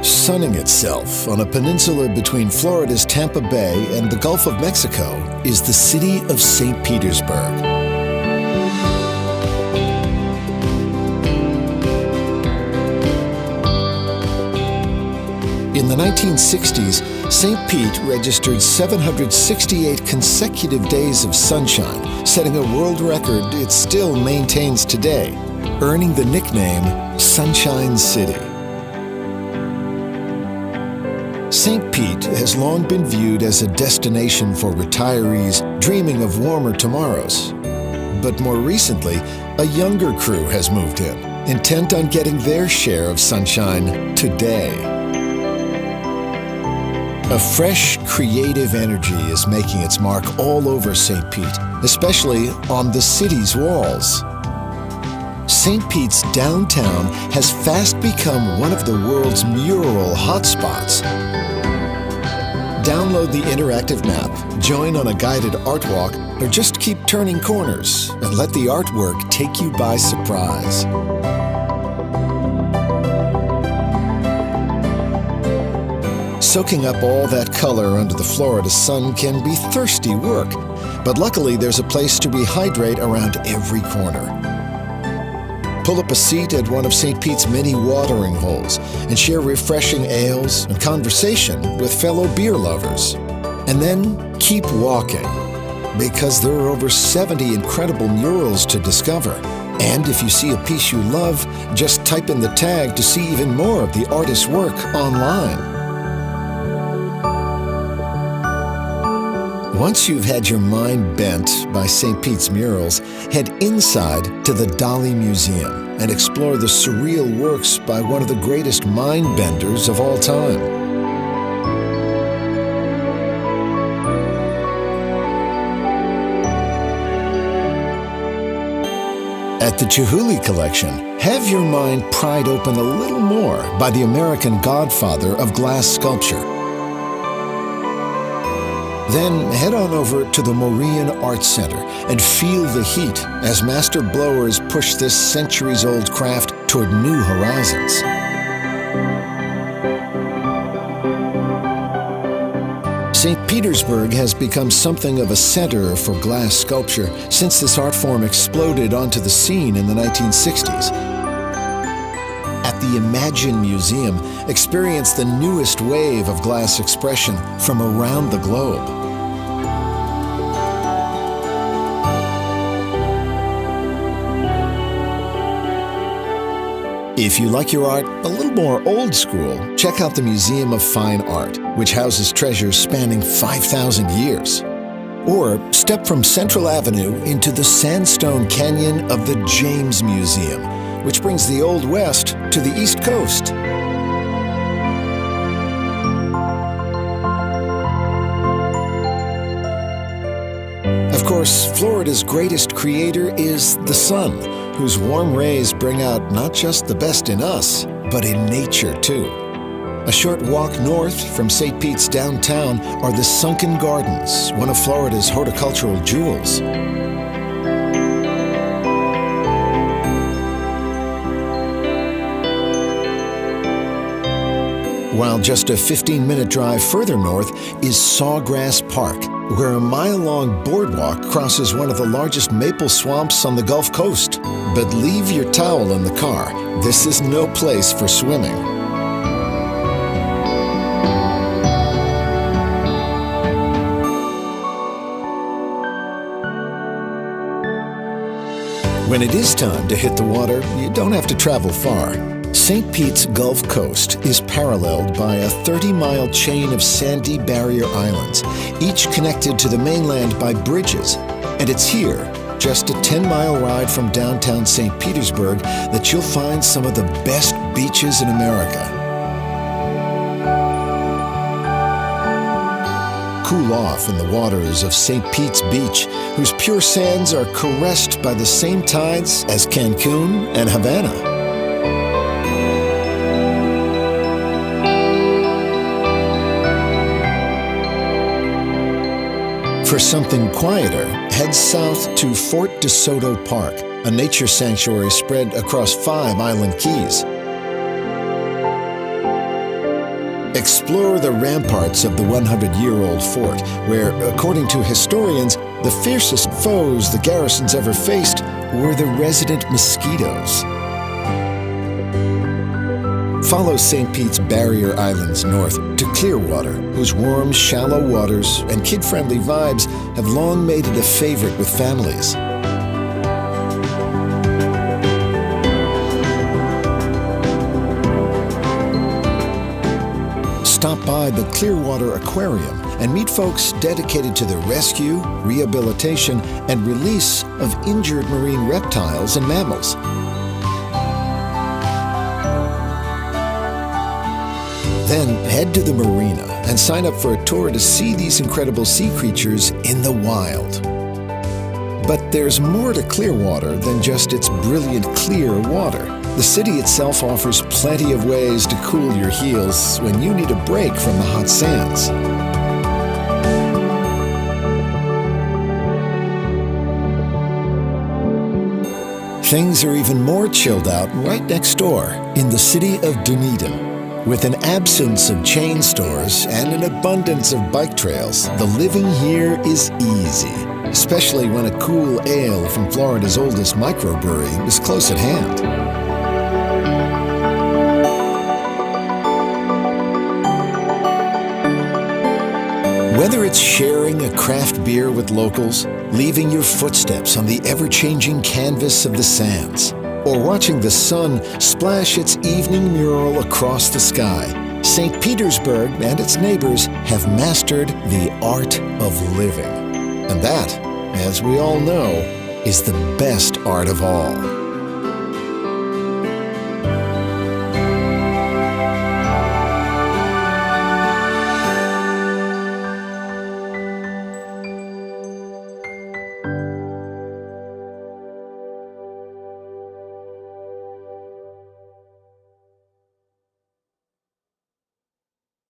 Sunning itself on a peninsula between Florida's Tampa Bay and the Gulf of Mexico is the city of St. Petersburg. In the 1960s, St. Pete registered 768 consecutive days of sunshine, setting a world record it still maintains today, earning the nickname Sunshine City. St. Pete has long been viewed as a destination for retirees dreaming of warmer tomorrows. But more recently, a younger crew has moved in, intent on getting their share of sunshine today. A fresh, creative energy is making its mark all over St. Pete, especially on the city's walls. St. Pete's downtown has fast become one of the world's mural hotspots. Download the interactive map, join on a guided art walk, or just keep turning corners and let the artwork take you by surprise. Soaking up all that color under the Florida sun can be thirsty work, but luckily there's a place to rehydrate around every corner. Pull up a seat at one of St. Pete's many watering holes and share refreshing ales and conversation with fellow beer lovers. And then keep walking, because there are over 70 incredible murals to discover. And if you see a piece you love, just type in the tag to see even more of the artist's work online. Once you've had your mind bent by St. Pete's murals, head inside to the Dali Museum and explore the surreal works by one of the greatest mind benders of all time. At the Chihuly Collection, have your mind pried open a little more by the American godfather of glass sculpture. Then head on over to the Maureen Art Center and feel the heat as master blowers push this centuries-old craft toward new horizons. St. Petersburg has become something of a center for glass sculpture since this art form exploded onto the scene in the 1960s. At the Imagine Museum, experience the newest wave of glass expression from around the globe. If you like your art a little more old school, check out the Museum of Fine Art, which houses treasures spanning 5,000 years. Or step from Central Avenue into the Sandstone Canyon of the James Museum, which brings the Old West to the East Coast. Of course, Florida's greatest creator is the sun, whose warm rays bring out not just the best in us, but in nature too. A short walk north from St. Pete's downtown are the Sunken Gardens, one of Florida's horticultural jewels. While just a 15-minute drive further north is Sawgrass Park, where a mile-long boardwalk crosses one of the largest maple swamps on the Gulf Coast. But leave your towel in the car. This is no place for swimming. When it is time to hit the water, you don't have to travel far. St. Pete's Gulf Coast is paralleled by a 30-mile chain of sandy barrier islands, each connected to the mainland by bridges. And it's here, just a 10-mile ride from downtown St. Petersburg, that you'll find some of the best beaches in America. Cool off in the waters of St. Pete's Beach, whose pure sands are caressed by the same tides as Cancun and Havana. For something quieter, head south to Fort DeSoto Park, a nature sanctuary spread across 5 island keys. Explore the ramparts of the 100-year-old fort, where, according to historians, the fiercest foes the garrisons ever faced were the resident mosquitoes. Follow St. Pete's barrier islands north to Clearwater, whose warm, shallow waters and kid-friendly vibes have long made it a favorite with families. Stop by the Clearwater Aquarium and meet folks dedicated to the rescue, rehabilitation, and release of injured marine reptiles and mammals. Then head to the marina and sign up for a tour to see these incredible sea creatures in the wild. But there's more to Clearwater than just its brilliant, clear water. The city itself offers plenty of ways to cool your heels when you need a break from the hot sands. Things are even more chilled out right next door in the city of Dunedin. With an absence of chain stores and an abundance of bike trails, the living here is easy, especially when a cool ale from Florida's oldest microbrewery is close at hand. Whether it's sharing a craft beer with locals, leaving your footsteps on the ever-changing canvas of the sands, or watching the sun splash its evening mural across the sky, St. Petersburg and its neighbors have mastered the art of living. And that, as we all know, is the best art of all.